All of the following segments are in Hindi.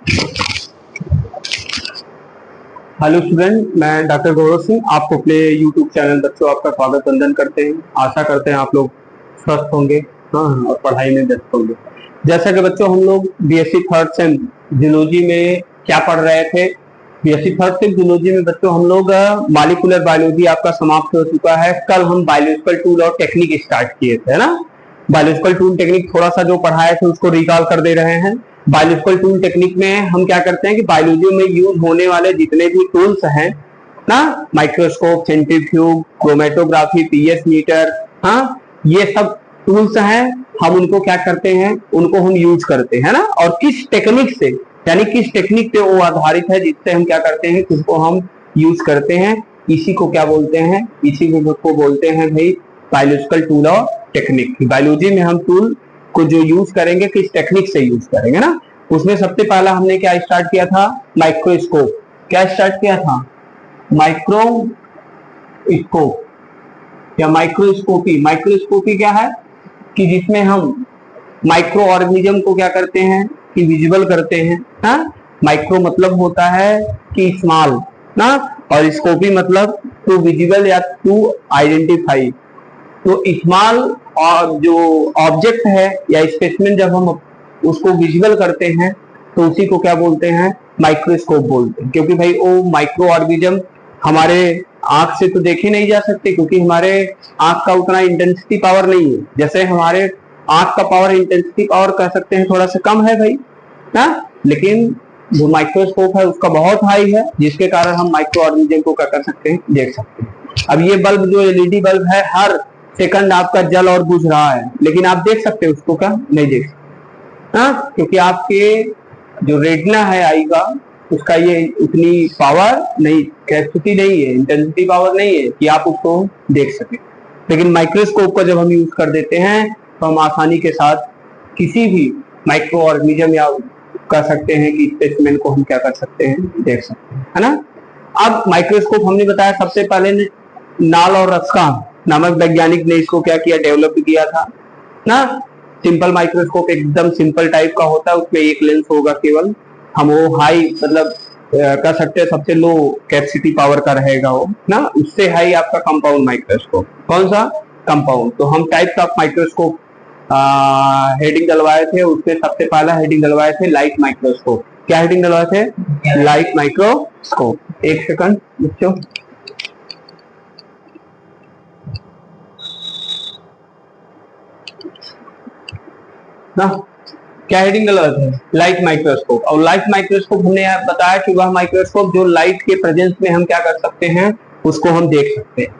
हेलो स्टूडेंट, मैं डॉक्टर गौरव सिंह आपको अपने यूट्यूब चैनल बच्चों आपका स्वागत वंदन करते हैं। आशा करते हैं आप लोग स्वस्थ होंगे और पढ़ाई में व्यस्त होंगे। जैसा कि बच्चों हम लोग बीएससी थर्ड सेम जूलॉजी में क्या पढ़ रहे थे, बीएससी थर्ड सेम जूलॉजी में बच्चों हम लोग मॉलिक्यूलर बायोलॉजी आपका समाप्त हो चुका है। कल हम बायोलॉजिकल टूल और टेक्निक स्टार्ट किए थे ना। बायोलॉजिकल टूल टेक्निक थोड़ा सा जो पढ़ाए थे उसको रिकॉल कर दे रहे हैं। बायोलॉजिकल टूल टेक्निक में हम क्या करते हैं कि बायोलॉजी में यूज होने वाले जितने भी टूल्स हैं ना, microscope, centrifuge, chromatography, pH meter, हाँ, ये सब टूल्स हैं। हम उनको क्या करते हैं, उनको हम यूज करते हैं ना। और किस टेक्निक से, यानी किस टेक्निक पे वो आधारित है जिससे हम क्या करते हैं, उसको हम यूज करते हैं। इसी को क्या बोलते हैं, इसी को बोलते हैं भाई बायोलॉजिकल टूल और टेक्निक। बायोलॉजी में हम टूल को जो यूज करेंगे किस टेक्निक से यूज करेंगे ना। उसमें सबसे पहला हमने क्या स्टार्ट किया था, माइक्रोस्कोप। क्या स्टार्ट किया था, माइक्रोस्कोप या माइक्रोस्कोपी। माइक्रोस्कोपी क्या है कि जिसमें हम माइक्रो ऑर्गेनिज्म को क्या करते हैं कि विजिबल करते हैं ना। माइक्रो मतलब होता है कि स्मॉल ना, और स्कोपी मतलब टू विजिबल या टू आइडेंटिफाई। तो स्मॉल और जो ऑब्जेक्ट है या स्पेसिमेन जब हम उसको विजुअल करते हैं तो उसी को क्या बोलते हैं, माइक्रोस्कोप बोलते हैं। क्योंकि भाई वो माइक्रो ऑर्गेनिज्म हमारे आंख से तो देखे नहीं जा सकते, क्योंकि हमारे आंख का उतना इंटेंसिटी पावर नहीं है। जैसे हमारे आंख का पावर, इंटेंसिटी पावर कह सकते हैं थोड़ा सा कम है भाई ना, लेकिन जो माइक्रोस्कोप है उसका बहुत हाई है, जिसके कारण हम माइक्रो ऑर्गेनिज्म को क्या कर सकते हैं, देख सकते हैं। अब ये बल्ब जो एलईडी बल्ब है हर सेकंड आपका जल और बुझ रहा है, लेकिन आप देख सकते हैं उसको, क्या नहीं देख सकते हाँ, क्योंकि आपके जो रेटिना है आई का, उसका ये उतनी पावर नहीं, कैपेसिटी नहीं है, इंटेंसिटी पावर नहीं है कि आप उसको देख सके। लेकिन माइक्रोस्कोप का जब हम यूज कर देते हैं तो हम आसानी के साथ किसी भी माइक्रो ऑर्गेनिज्म या कर सकते हैं कि स्पेसिमेन को हम क्या कर सकते हैं, देख सकते हैं, है ना। अब माइक्रोस्कोप हमने बताया सबसे पहले नाल और रस्कान नामक वैज्ञानिक ने इसको क्या किया, डेवलप किया था ना। सिंपल माइक्रोस्कोप एकदम सिंपल टाइप का होता है, उसमें एक लेंस होगा केवल। हम वो हाई मतलब कह सकते हैं सबसे लो कैपेसिटी पावर का रहेगा वो ना। उससे हाई आपका कंपाउंड माइक्रोस्कोप, कौन सा, कंपाउंड। तो हम टाइप्स ऑफ माइक्रोस्कोप हेडिंग डलवाए थे। उसमें सबसे पहला हेडिंग डलवाए थे लाइट माइक्रोस्कोप। क्या हेडिंग डलवाए थे, लाइट माइक्रोस्कोप। एक सेकंड बच्चों, ना क्या हेडिंग गलत है, लाइट माइक्रोस्कोप। और लाइट माइक्रोस्कोप हमने बताया कि वह माइक्रोस्कोप जो लाइट के प्रेजेंस में हम क्या कर सकते हैं, उसको हम देख सकते हैं।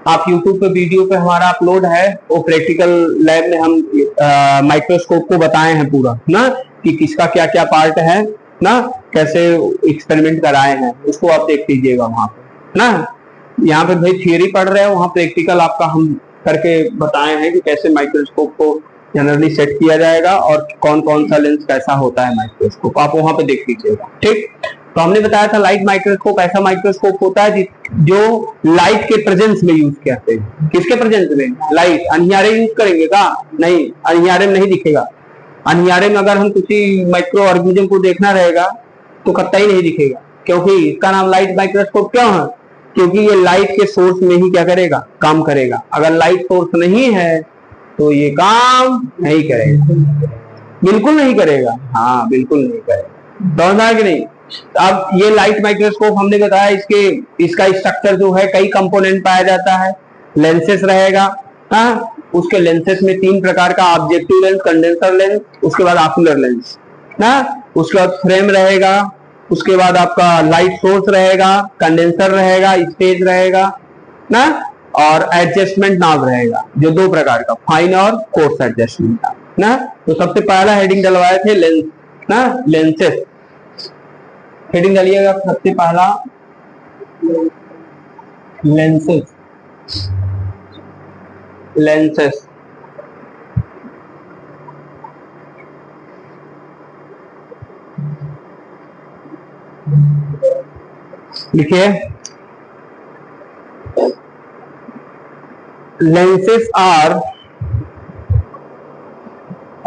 आप YouTube पे वीडियो पे हमारा अपलोड है, वो प्रैक्टिकल लैब में हम माइक्रोस्कोप को बताए हैं पूरा ना, कि किसका क्या क्या पार्ट है ना, कैसे एक्सपेरिमेंट कराए हैं, उसको आप देख लीजिएगा वहां पे ना। यहाँ पे भाई थियरी पढ़ रहे हो, वहां प्रैक्टिकल आपका हम करके बताए हैं कि कैसे माइक्रोस्कोप को जनरली सेट किया जाएगा और कौन कौन सा लेंस कैसा होता है माइक्रोस्कोप, आप वहां पे देख लीजिएगा। ठीक, तो हमने बताया था लाइट माइक्रोस्कोप ऐसा माइक्रोस्कोप होता है जो लाइट के प्रेजेंस में यूज करते हैं। किसके प्रेजेंस में, लाइट। अनियारे यूज करेंगे का, नहीं, अनियारे में नहीं दिखेगा। अनियारे में अगर हम किसी माइक्रो ऑर्गेनिज्म को देखना रहेगा तो कतई नहीं दिखेगा, क्योंकि इसका नाम लाइट माइक्रोस्कोप क्यों है, क्योंकि ये लाइट के सोर्स में ही क्या करेगा, काम करेगा। अगर लाइट सोर्स नहीं है तो ये काम नहीं करेगा, बिल्कुल नहीं करेगा, हाँ बिल्कुल नहीं करेगा। समझना है कि नहीं। अब ये लाइट माइक्रोस्कोप हमने बताया, इसका स्ट्रक्चर जो है कई कंपोनेंट पाया जाता है। लेंसेस रहेगा, हाँ, उसके लेंसेस में तीन प्रकार का, ऑब्जेक्टिव लेंस, कंडेंसर लेंस, उसके बाद ऑक्यूलर लेंस ना। उसके बाद फ्रेम रहेगा, उसके बाद आपका लाइट सोर्स रहेगा, कंडेंसर रहेगा, स्टेज रहेगा ना, और एडजस्टमेंट नॉब रहेगा, जो दो प्रकार का, फाइन और कोर्स एडजस्टमेंट नॉब ना। तो सबसे पहला हेडिंग डलवाए थे लेंस ना, लेंसेस। हेडिंग डालिएगा सबसे पहला लेंसेस, लेंसेस। लिखिए, lenses are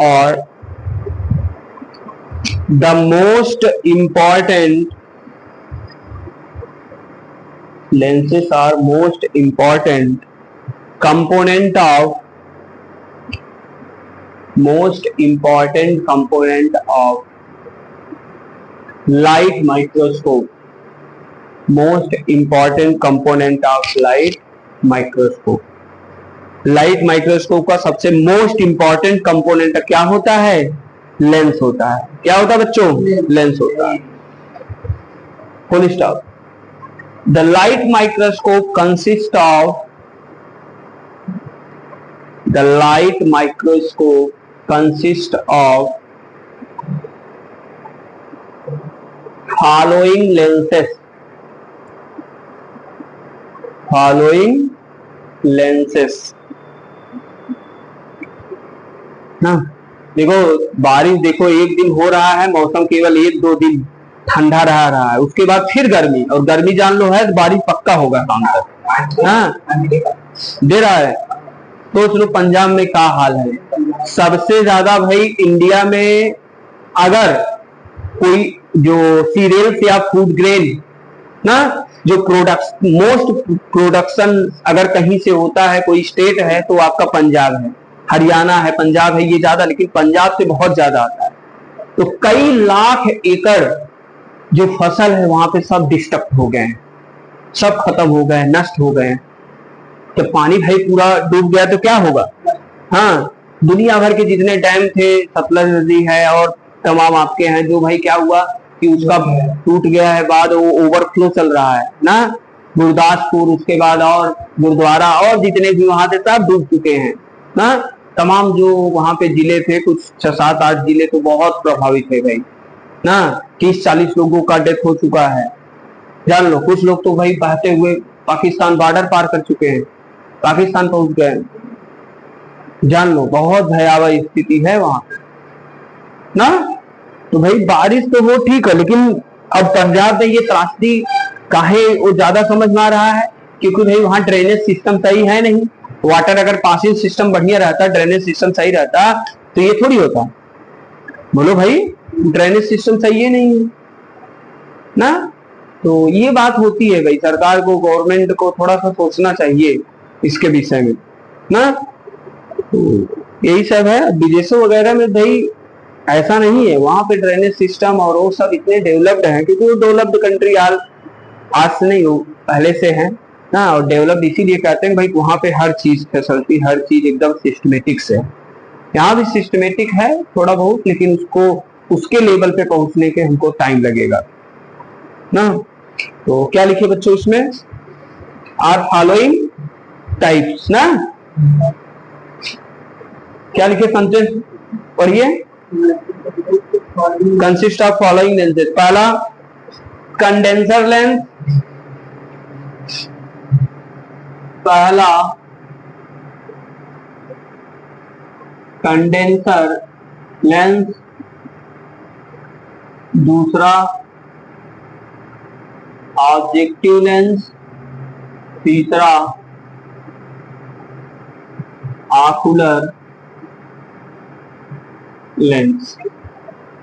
or the most important lenses are most important component of light microscope. Most important component of light microscope. Light microscope का सबसे मोस्ट इंपॉर्टेंट कंपोनेंट क्या होता है? लेंस होता है। क्या होता है बच्चों? लेंस होता है। Full stop. The light microscope consists of following lenses ना। देखो बारिश, देखो एक दिन हो रहा है, मौसम केवल 1-2 दिन ठंडा रहा है, उसके बाद फिर गर्मी, और गर्मी जान लो है, बारिश पक्का होगा शाम तक। हाँ दे रहा है। सोच लो पंजाब में क्या हाल है। सबसे ज्यादा भाई इंडिया में अगर कोई जो सीरियल्स या फूड ग्रेन ना, जो मोस्ट प्रोडक्शन अगर कहीं से होता है, कोई स्टेट है, तो आपका पंजाब है, हरियाणा है, पंजाब है, ये ज्यादा, लेकिन पंजाब से बहुत ज्यादा आता है। तो कई लाख एकड़ जो फसल है वहां पे सब डिस्टर्ब हो गए हैं, सब खत्म हो गए, नष्ट हो गए। तो पानी भाई पूरा डूब गया तो क्या होगा? हाँ, दुनिया भर के जितने डैम थे, सतलज नदी है और तमाम आपके हैं, जो भाई क्या हुआ कि उसका टूट गया है, बाद वो ओवरफ्लो चल रहा है ना। गुरदासपुर, उसके बाद और गुरुद्वारा और जितने भी वहां थे सब डूब चुके हैं ना। तमाम जो वहां पे जिले थे, कुछ 6-7-8 जिले तो बहुत प्रभावित है भाई ना। 30-40 लोगों का डेथ हो चुका है, जान लो। कुछ लोग तो भाई बहते हुए पाकिस्तान बॉर्डर पार कर चुके हैं, पाकिस्तान पहुंच गए, जान लो। बहुत भयावह स्थिति है वहां ना। तो भाई बारिश तो वो ठीक है, लेकिन अब पंजाब में ये त्रासदी काहे वो ज्यादा समझ में आ रहा है, क्योंकि भाई वहां ड्रेनेज सिस्टम सही है नहीं। वाटर अगर पासिंग सिस्टम बढ़िया रहता, ड्रेनेज सिस्टम सही रहता, तो ये थोड़ी होता। बोलो भाई, ड्रेनेज सिस्टम सही है नहीं ना। तो ये बात होती है भाई, सरकार को, गवर्नमेंट को थोड़ा सा सोचना चाहिए इसके विषय में ना। तो यही सब है। विदेशों वगैरह में भाई ऐसा नहीं है, वहां पे ड्रेनेज सिस्टम और वो सब इतने डेवलप्ड हैं, क्योंकि वो डेवलप्ड कंट्री आज से नहीं, हो पहले से है ना। और डेवलप्ड इसीलिए कहते हैं भाई वहां पे हर चीज फैसिलिटी, हर चीज एकदम सिस्टमेटिक से। यहाँ भी सिस्टमेटिक है थोड़ा बहुत, लेकिन उसको उसके लेवल पे पहुंचने के हमको टाइम लगेगा ना। तो क्या लिखे बच्चों इसमें? आर फॉलोइंग टाइप्स ना। क्या लिखे सेंटेंस पढ़िए। Consist of following lenses. पहला कंडेंसर लेंस, पहला कंडेंसर लेंस, दूसरा ऑब्जेक्टिव लेंस, तीसरा आकुलर लेंस।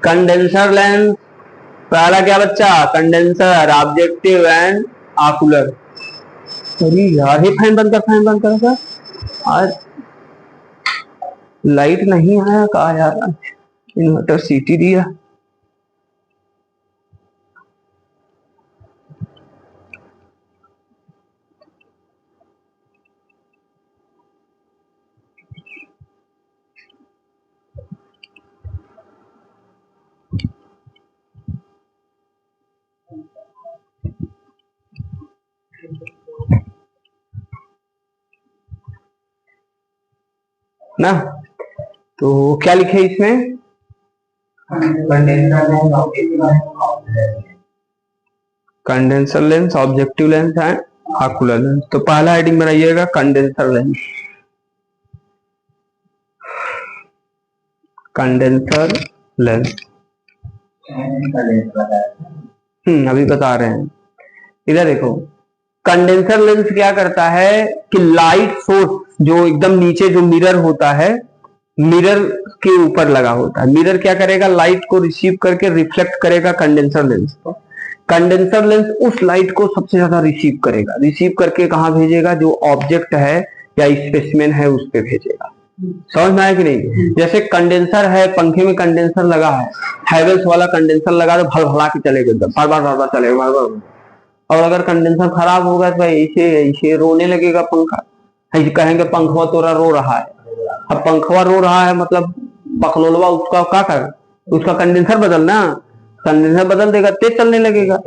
कंडेंसर लेंस पहला क्या बच्चा? Condenser, objective and ocular. अरे यार, ये फैन बंद कर सर। आज लाइट नहीं आया कहा यार, इन्वर्टर सीटी दिया। ना। तो क्या लिखे इसमें? कंडेंसर लेंस, ऑब्जेक्टिव लेंस है, आकुलर लेंस। तो पहला हेडिंग बनाइएगा कंडेंसर लेंस। कंडेंसर लेंस अभी बता रहे हैं। इधर देखो, कंडेंसर लेंस क्या करता है कि लाइट सोर्स जो एकदम नीचे जो मिरर होता है मिरर के ऊपर लगा होता है। मिरर क्या करेगा, लाइट को रिसीव करके रिफ्लेक्ट करेगा कंडेंसर लेंस पर। कंडेंसर लेंस उस लाइट को सबसे ज्यादा रिसीव करेगा, रिसीव करके कहां भेजेगा, जो ऑब्जेक्ट है या स्पेसिमेन है उस पे भेजेगा। समझ में आया कि नहीं? जैसे कंडेंसर है, पंखे में कंडेंसर लगा है, हैवेल्स वाला कंडेंसर लगा तो भल भला के चलेगा, एकदम बार बार चलेगा बार बार। और अगर कंडेंसर खराब होगा तो ऐसे ऐसे रोने लगेगा पंखा, ऐसे कहेंगे पंखवा तोरा रो रहा है। अब पंखवा रो रहा है मतलब बकलोलवा उसका क्या कर, उसका कंडेंसर बदलना, कंडेंसर बदल देगा, तेज चलने लगेगा।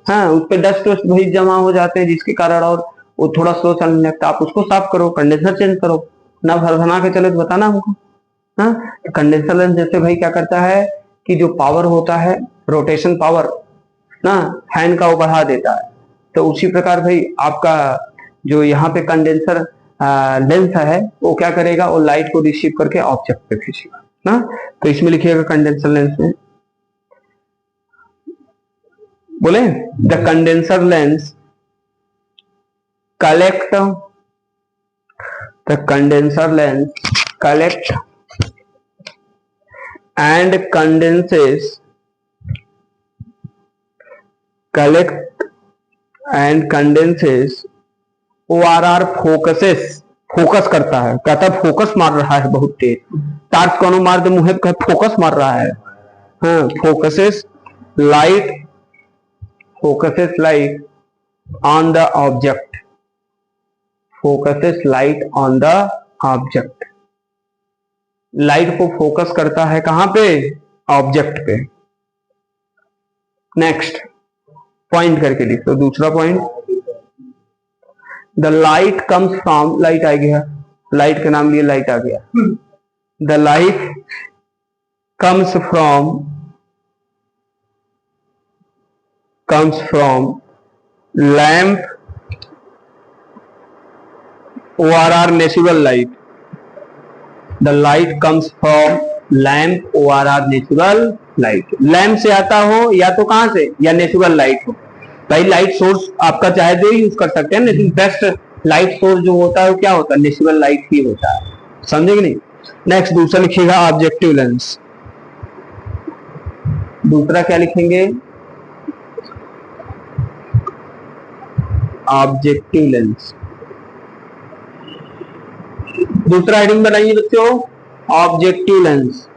हाँ, उस पर डस्ट वस्ट भाई जमा हो जाते हैं जिसके कारण और वो थोड़ा स्लो चलने लगता है। आप उसको साफ करो, कंडेंसर चेंज करो, ना भरभना के चले तो बताना हमको। हाँ, तो कंडेंसर लेंस जैसे भाई क्या करता है कि जो पावर होता है, रोटेशन पावर ना, फैन का वो बढ़ा देता है। तो उसी प्रकार भाई आपका जो यहाँ पे कंडेंसर लेंस है वो क्या करेगा, वो लाइट को रिसीव करके ऑब्जेक्ट पे भेजेगा ना। तो इसमें लिखिएगा कंडेंसर लेंस में, बोले the condenser lens collect, the condenser lens collect and condenses ORR focuses, focus करता है, कहता है फोकस मार रहा है बहुत तेज, टार्च कोनो मार दे मुहे कहे फोकस मार रहा है। हाँ, focuses light on the object, focuses light on the object, light को फोकस करता है कहां पे, ऑब्जेक्ट पे। नेक्स्ट पॉइंट करके लिख दो, दूसरा point, the light comes from, light आ गया, लाइट का नाम लिए लाइट आ गया, the light comes from lamp ORR natural light, the light comes from lamp ORR natural light. Lamp से आता हो या तो कहां से, या नेचुरल लाइट हो। भाई लाइट सोर्स आपका चाहे तो यूज कर सकते हैं, लेकिन बेस्ट लाइट सोर्स जो होता है वो क्या होता है, नेचुरल लाइट ही होता है। समझे कि नहीं? नेक्स्ट दूसरा लिखिएगा ऑब्जेक्टिव लेंस। दूसरा क्या लिखेंगे, ऑब्जेक्टिव लेंस। दूसरा हेडिंग बनाइए बच्चों, ऑब्जेक्टिव लेंस।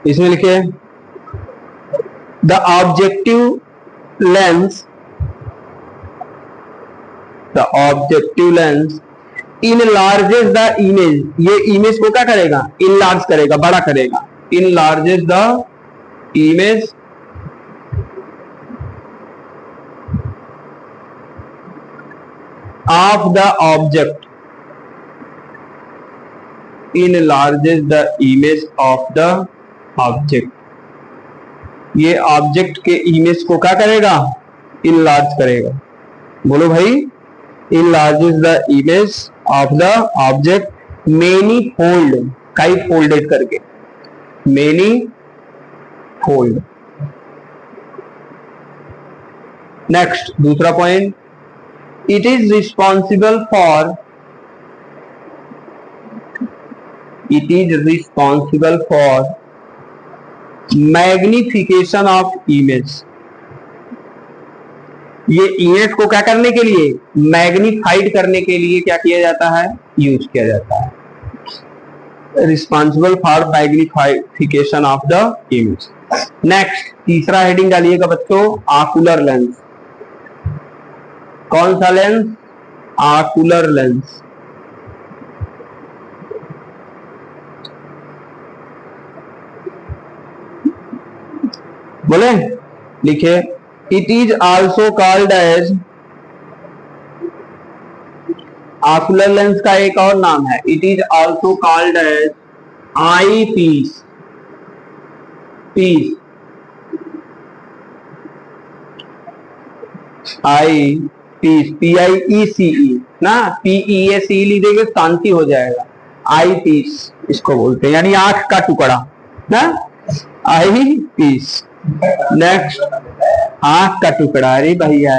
इसमें लिखिए the objective lens enlarges the image, ये इमेज को क्या करेगा, इनलार्ज करेगा, बड़ा करेगा, enlarges the image of the object, enlarges the image of the object। ये ऑब्जेक्ट के इमेज को क्या करेगा, इनलार्ज करेगा। बोलो भाई, enlarges the image of the object many fold, कई फोल्डेड करके, many fold। नेक्स्ट दूसरा point, it is responsible for magnification of image। ये इमेज को क्या करने के लिए, मैग्निफाइड करने के लिए क्या किया जाता है, यूज किया जाता है। Responsible for magnification of the image. Next तीसरा हेडिंग डालिएगा बच्चों, आकुलर लेंस। कौन सा लेंस, आकुलर लेंस। बोले, लिखे it is also called as, ocular lens का एक और नाम है, it is also called as eye piece. Eye piece, PIECE ना, PEACE लिखेंगे शांति हो जाएगा, आई पीस इसको बोलते हैं, यानी आंख का टुकड़ा ना, आई पीस। नेक्स्ट आंख का टुकड़ा, अरे भैया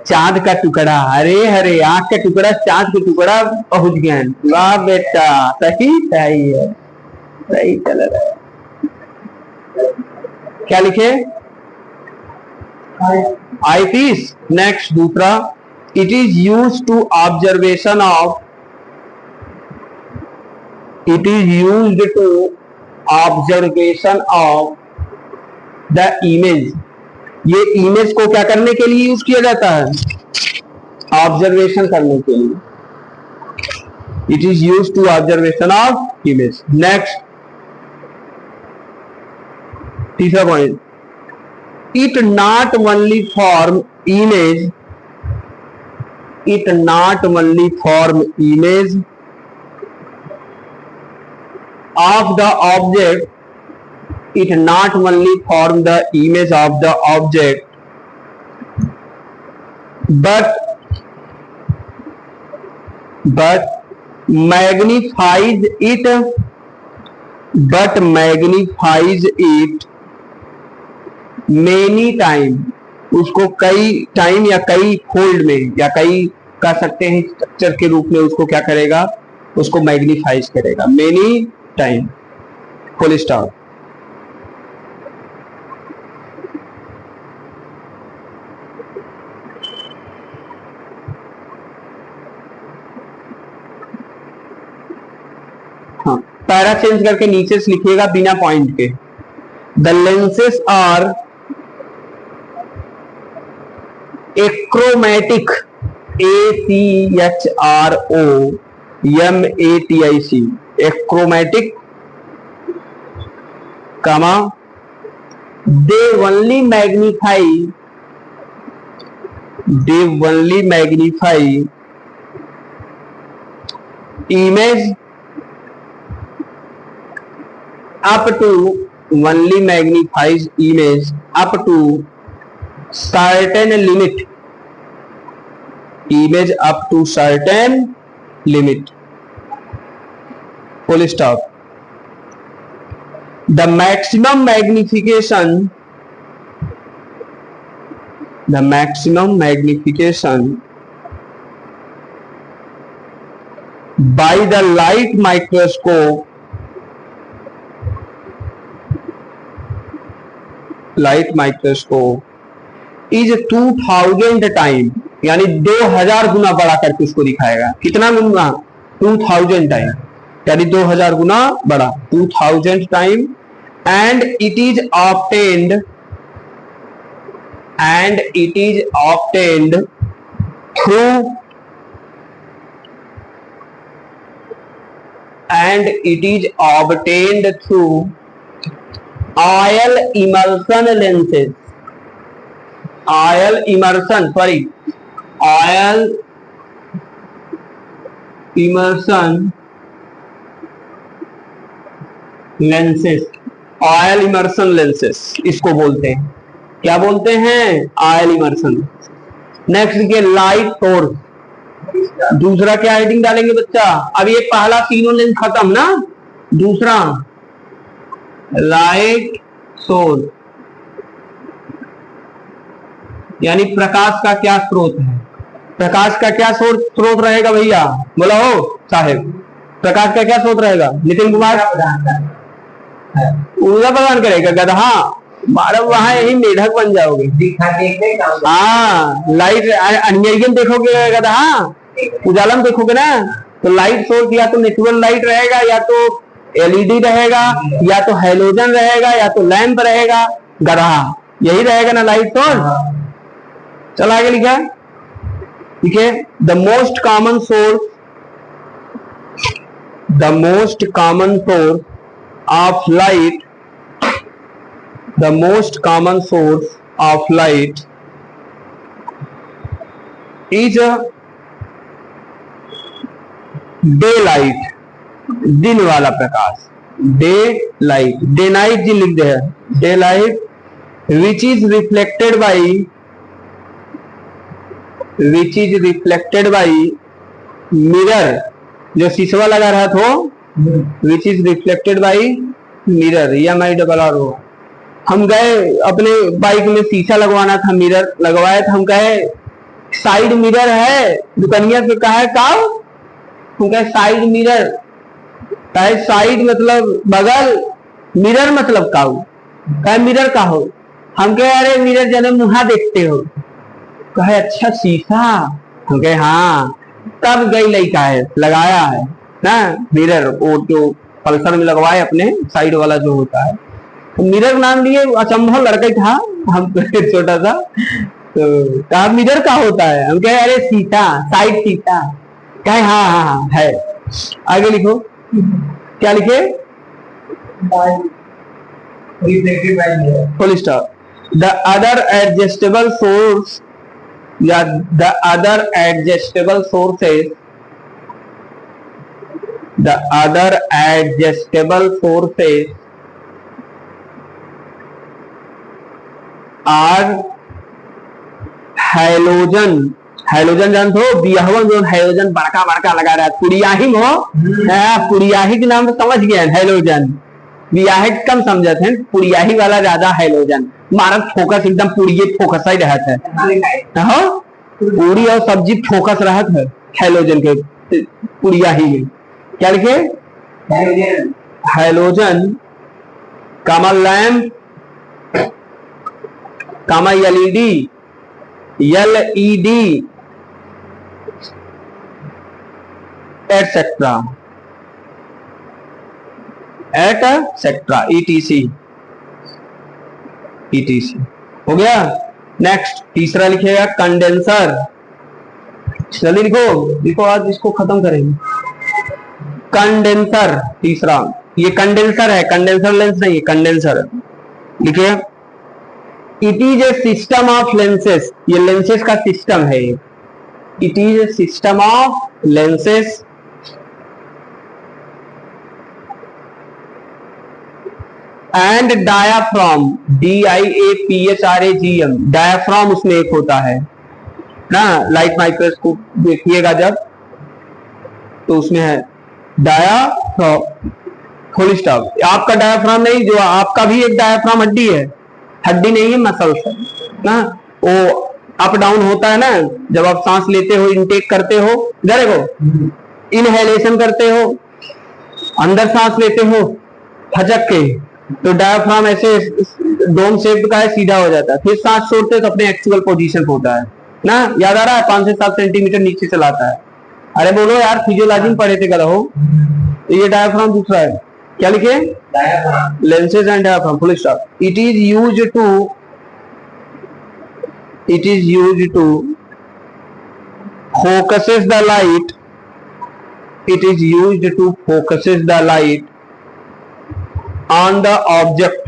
चांद का टुकड़ा, अरे हरे आंख का टुकड़ा, चांद का टुकड़ा पहुंच गए। वाह बेटा, सही सही है, सही चल रहा है। क्या लिखे? Eye piece. नेक्स्ट दूसरा, it is use to observation of, it is used to observation of the image. ये इमेज को क्या करने के लिए यूज किया जाता है? ऑब्जर्वेशन करने के लिए। It is use to observation of image. Next तीसरा point, it not only form image, it not only form image of the object, it not only form the image of the object but magnifies it, but magnifies it many time, उसको कई टाइम या कई फोल्ड में या कई कह सकते हैं स्ट्रक्चर के रूप में उसको क्या करेगा? उसको मैग्नीफाइज करेगा, मेनी टाइम। Full stop. हाँ, पैरा चेंज करके नीचे से लिखिएगा बिना पॉइंट के। The lenses are achromatic, ACHROMATIC, achromatic, comma, they only magnify image up to, only magnifies image up to certain limit, image up to certain limit, full stop. The maximum magnification, the maximum magnification by the light microscope, light microscope is 2000 time, यानी 2000 गुना बड़ा करके उसको दिखाएगा। कितना गुना? 2000 टाइम, यानी 2000 गुना बड़ा, 2000 time. And it is obtained, and it is obtained through, and it is obtained through oil immersion lenses, oil immersion, sorry oil immersion lenses, oil immersion lenses इसको बोलते हैं। क्या बोलते हैं? Oil immersion. नेक्स्ट के लाइट सोर्स। दूसरा क्या हेडिंग डालेंगे बच्चा? अब ये पहला तीनों लेंस खत्म ना, दूसरा लाइट सोर्स, यानी प्रकाश का क्या स्रोत है? प्रकाश का क्या स्रोत रहेगा भैया? बोला हो साहेब, प्रकाश का क्या स्रोत रहेगा? नितिन कुमार, ऊर्जा प्रदान करेगा। गधा मारो, वहां यही मेढक बन जाओगे। हाँ, लाइट अनियन देखोगे गधा, उजालम देखोगे ना, तो लाइट सोर्स या तो नेचुरल लाइट रहेगा, या तो एलईडी रहेगा, या तो हेलोजन रहेगा, या तो लैंप रहेगा। गधा यही रहेगा ना लाइट सोर्स। चल आगे लिखा, ठीक है। The most common source, the most common source of light, the most common source of light is a daylight, दिन वाला प्रकाश, daylight, day night जी लिख दे, daylight which is reflected by mirror, जो शीशा लगा रहा था, which is reflected by mirror, EMI double R, हम गए अपने बाइक में शीशा लगवाना था, मिरर लगवाया था, हम कहे साइड मिरर है, दुकानिया से कहा है काऊ, हम कहे साइड मिरर, कहे साइड मतलब बगल, मिरर मतलब काऊ, कहे मिरर का हो, हम कहे अरे मिरर जने मुहा देखते हो, कहे अच्छा शीशा, हम कहे हाँ, तब गई लड़का है लगाया है ना मिरर, वो जो पल्सर में लगवाए अपने साइड वाला जो होता है, तो मिरर नाम लिए, अचंभव लड़का था हम छोटा सा, तो कहा मिरर का होता है, हम कहे अरे शीशा, साइड शीशा, कहे हाँ हाँ हाँ है। आगे लिखो, क्या लिखे, full stop. The other adjustable source या the other adjustable sources, the other adjustable sources are halogen, halogen जानते हो, बियाहवन जो हाइलोजन बड़का बड़का लगा रहा है, पुड़ियाही हो, पुड़ियाही के नाम से समझ गए हाइलोजन, बियाही कम समझते हैं, पुड़ियाही वाला ज्यादा हाइलोजन, हमारा फोकस एकदम पूरी फोकस ही रहता है, पूरी और सब्जी फोकस रहता है हाइलोजन के पुड़ियाही में, क्या लिखे, halogen, comma lamp, comma LED, LED etcetera, etcetera, ETC, ETC हो गया। नेक्स्ट तीसरा लिखिएगा कंडेंसर, जल्दी लिखो, लिखो आज इसको खत्म करेंगे। कंडेंसर तीसरा, ये कंडेंसर है, कंडेंसर लेंस नहीं है, कंडेंसर लिखिए। It is a system of lenses, ये लेंसेस का सिस्टम है, it is a system of lenses and diaphragm, DIAPHRAGM, diaphragm उसमें एक होता है ना, लाइट माइक्रोस्कोप देखिएगा जब तो उसमें है डायाफ्राम, फुल स्टॉप। आपका डायाफ्राम नहीं, जो आपका भी एक डायाफ्राम हड्डी है, हड्डी नहीं है मसल्स है ना, वो अप डाउन होता है ना, जब आप सांस लेते हो, इनटेक करते हो, देखो इनहेलेशन करते हो, अंदर सांस लेते हो फजक के, तो डायाफ्राम ऐसे डोम शेप का है, सीधा हो जाता है, फिर सांस छोड़ते तो अपने एक्चुअल पोजीशन होता है ना, याद आ रहा है, 5 से 7 सेंटीमीटर नीचे चलाता है। अरे बोलो यार, फिजियोलॉजी में पढ़े थे कल हो, तो ये डायाफ्राम दूसरा है, क्या लिखे, lenses and diaphragm, full stop. It is used to focuses the light, it is used to focuses the light on the object,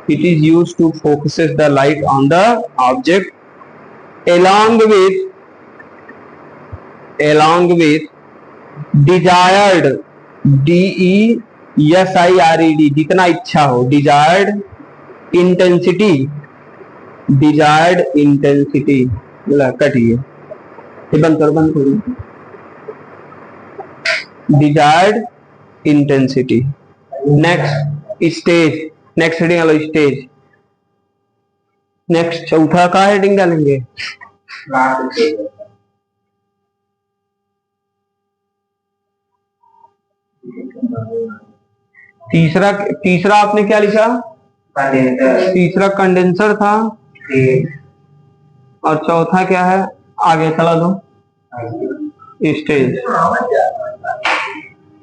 it is used to focuses the light on the object along with desired, DESIRED, जितना इच्छा हो, desired intensity, कटिए, बंद करो, desired intensity. Next stage, next heading डालो स्टेज, नेक्स्ट चौथा का हेडिंग डालेंगे, तीसरा आपने क्या लिखा, तीसरा कंडेंसर था, और चौथा क्या है, आगे चला दो, स्टेज।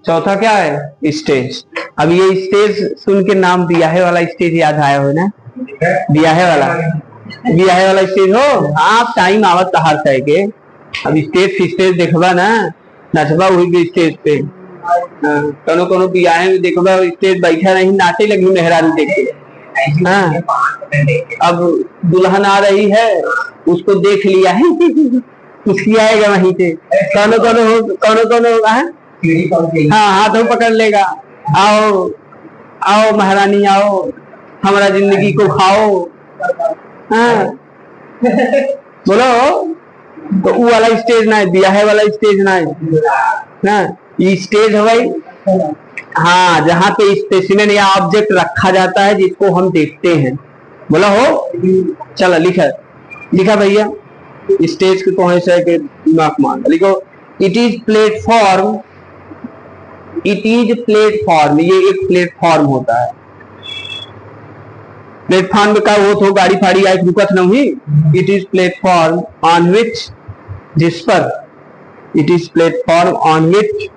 चौथा क्या है, स्टेज। अब ये स्टेज सुन के नाम बियाहे वाला स्टेज याद आया हो ना, बियाहे वाला स्टेज हो, आप टाइम आवत तहार से के, अब स्टेज देखबा ना, नचबा हुई स्टेज पे, कोनो कोनो बियाहे में देखबा स्टेज बैठा नहीं, नाचे लगी मेहरानी देख के, हाँ, अब दुल्हन आ रही है, उसको देख लिया है, उसकी आएगा वहीं से, कौनो हाँ हाथों पकड़ लेगा, आओ आओ महारानी आओ, हमारा जिंदगी को खाओ, हाँ बोलो, तो वो वाला स्टेज ना है, ब्याहे वाला स्टेज ना है ना, ये स्टेज है भाई हाँ, जहाँ पे स्पेसिमेन या ऑब्जेक्ट रखा जाता है जिसको हम देखते हैं। बोला हो? चलो लिखा भैया, स्टेज के कौन सा के दिमाग मान लिखो। It is platform, it is platform, ये एक प्लेटफॉर्म होता है। प्लेटफॉर्म का वो तो गाड़ी फाड़ी आई रुकत नहीं। It is platform on which, जिस पर, it is platform on which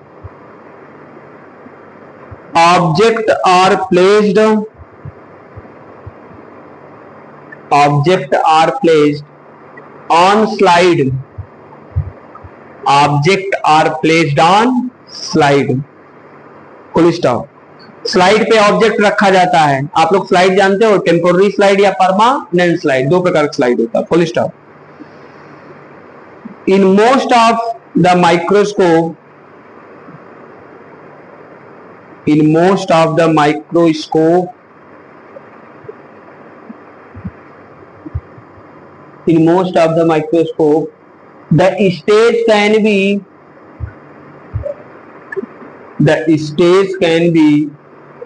object are placed, object are placed on slide, object are placed on slide. Full stop. Slide पे ऑब्जेक्ट रखा जाता है। आप लोग स्लाइड जानते हो, टेम्पोररी स्लाइड या परमानेंट स्लाइड, दो प्रकार का स्लाइड होता है। Full stop. In most of the microscope, in most of the microscope, in most of the microscope, the stage can be, the stage can be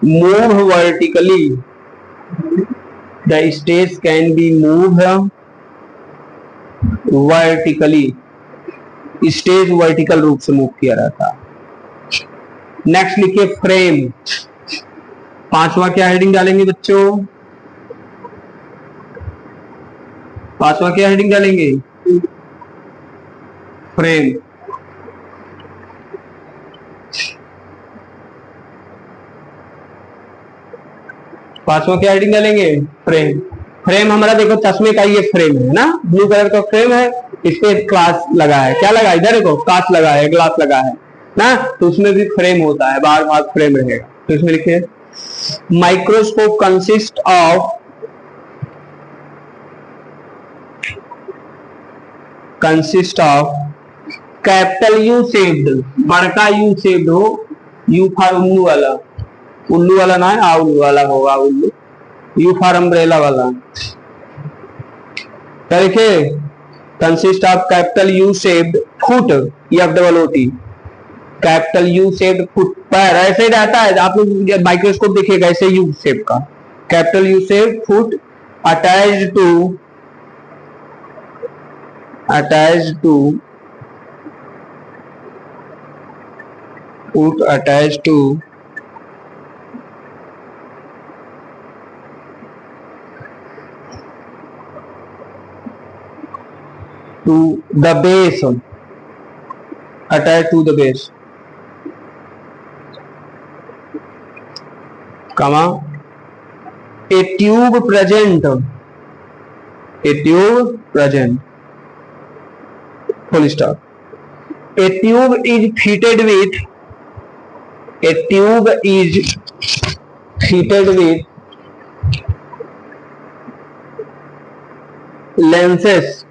moved vertically, the stage can be moved vertically, stage vertical रूप से मूव किया रहता है। नेक्स्ट लिखिए फ्रेम। पांचवा क्या हेडिंग डालेंगे बच्चों? पांचवा क्या हेडिंग डालेंगे? फ्रेम। पांचवा क्या हेडिंग डालेंगे? फ्रेम। फ्रेम हमारा देखो चश्मे का ये फ्रेम है ना, ब्लू कलर का फ्रेम है, इस पे ग्लास लगा है। क्या लगा है? इधर देखो कांच लगा है, ग्लास लगा है ना, तो उसमें भी फ्रेम होता है, बार बार फ्रेम रहेगा। तो इसमें लिखिए microscope consist of, consist of capital U shaped, बड़का यू शेप्ड हो, यू फॉर उल्लू वाला, उल्लू वाला ना है, आ उल्लू वाला होगा, उल्लू, यू फॉर अम्ब्रेला वाला। क्या लिखे? Consist of capital U shaped foot, FOOT, capital U shaped foot, पैर ऐसे ही रहता है। आप लोग माइक्रोस्कोप देखिएगा ऐसे यू शेप का, capital U shaped foot attached to, attached to, foot attached to the base, attached to the base, comma, a tube present, a tube present, full stop. A tube is fitted with, a tube is fitted with lenses,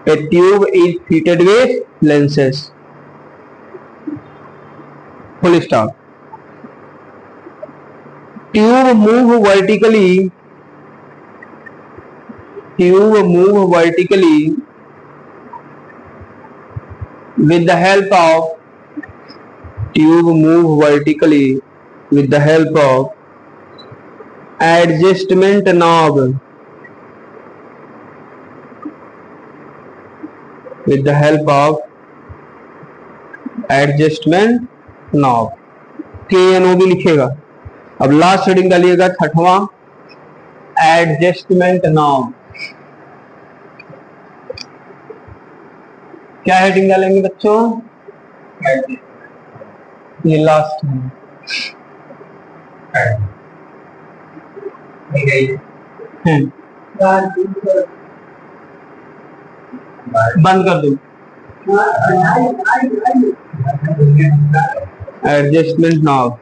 a tube is fitted with lenses, full stop. Tube move vertically, tube move vertically with the help of, tube move vertically with the help of adjustment knob, with the help of adjustment knob, KNOB लिखेगा। अब लास्ट हेडिंग डालिएगा छठवां, एडजस्टमेंट नॉब। क्या हेडिंग डालेंगे बच्चों? ये लास्ट है। बंद कर दो। एडजस्टमेंट नॉब,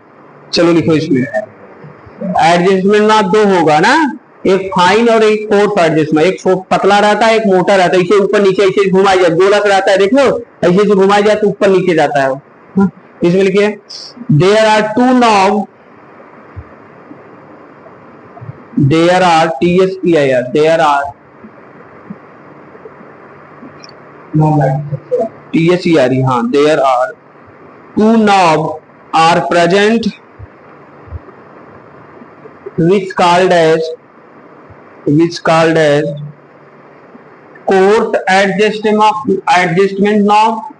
चलो लिखो इसमें। एडजस्टमेंट नॉब दो होगा ना, एक फाइन और एक कोर्स एडजस्टमेंट। एक पतला रहता है, एक मोटा रहता है। इसे ऊपर नीचे ऐसे घुमाया जाए, गोलक रहता है, देख लो ऐसे से घुमाया जाए तो ऊपर नीचे जाता है। इसमें लिखिए there are two knob, there are TSPIR, there are TSERE, हाँ, there are two knob are present which called as coarse adjustment knob,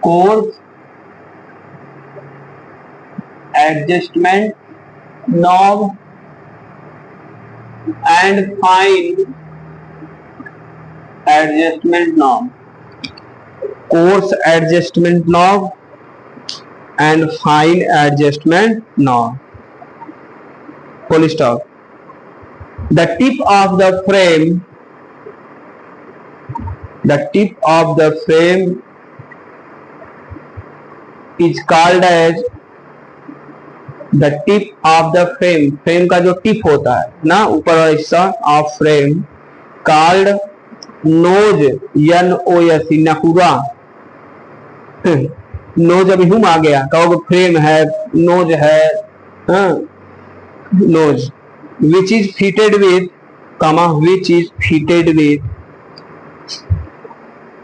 coarse adjustment knob and fine adjustment knob, coarse adjustment knob and fine adjustment knob. Full stop. The tip of the frame is called as the tip of the frame. Frame का जो टिप होता है ना, ऊपर वाला हिस्सा of frame, called nose, NOS, नकुरा। नोज अभी हम आ गया, कहोगे फ्रेम है, नोज है, nose, which is fitted with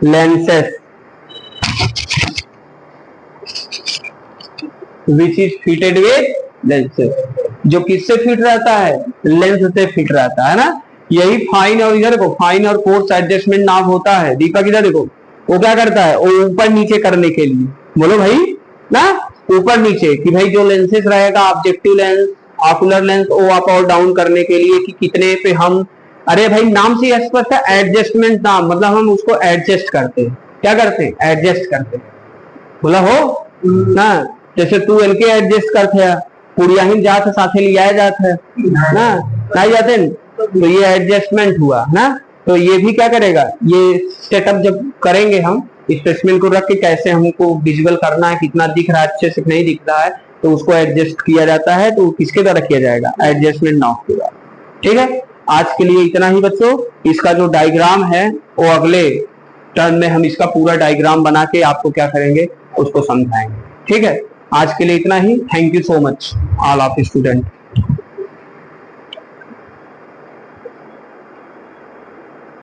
lenses, जो किससे फिट रहता है? लेंस से फिट रहता है ना। यही फाइन और इधर देखो, फाइन और कोर्स एडजस्टमेंट नाम होता है। दीपक इधर देखो, वो क्या करता है? वो ऊपर नीचे करने के लिए, बोलो भाई ना, ऊपर नीचे, कि भाई जो लेंसेस रहेगा, ऑब्जेक्टिव लेंस, ऑकुलर लेंस, वो अप और डाउन करने के लिए कि कितने पे हम, अरे भाई नाम से स्पष्ट है, एडजस्टमेंट नाम, मतलब हम उसको एडजस्ट करते हैं। क्या करते हैं? एडजस्ट करते हैं। बोला हो ना, जैसे तू इनके एडजस्ट करते हैं, पुड़िया ही जात साथे लिया जाता है ना, नहीं जाते न? तो ये एडजस्टमेंट हुआ ना। तो ये भी क्या करेगा? ये सेटअप जब करेंगे हम, स्पेसिमेन को रख के कैसे हमको विजुअल करना है, कितना दिख रहा है, अच्छे से नहीं दिख रहा है, तो उसको एडजस्ट किया जाता है। तो किसके द्वारा किया जाएगा? एडजस्टमेंट नॉब के द्वारा। ठीक है, आज के लिए इतना ही बच्चों। इसका जो डायग्राम है वो अगले टर्म में हम इसका पूरा डायग्राम बना के आपको क्या करेंगे, उसको समझाएंगे। ठीक है, आज के लिए इतना ही। Thank you so much all of student.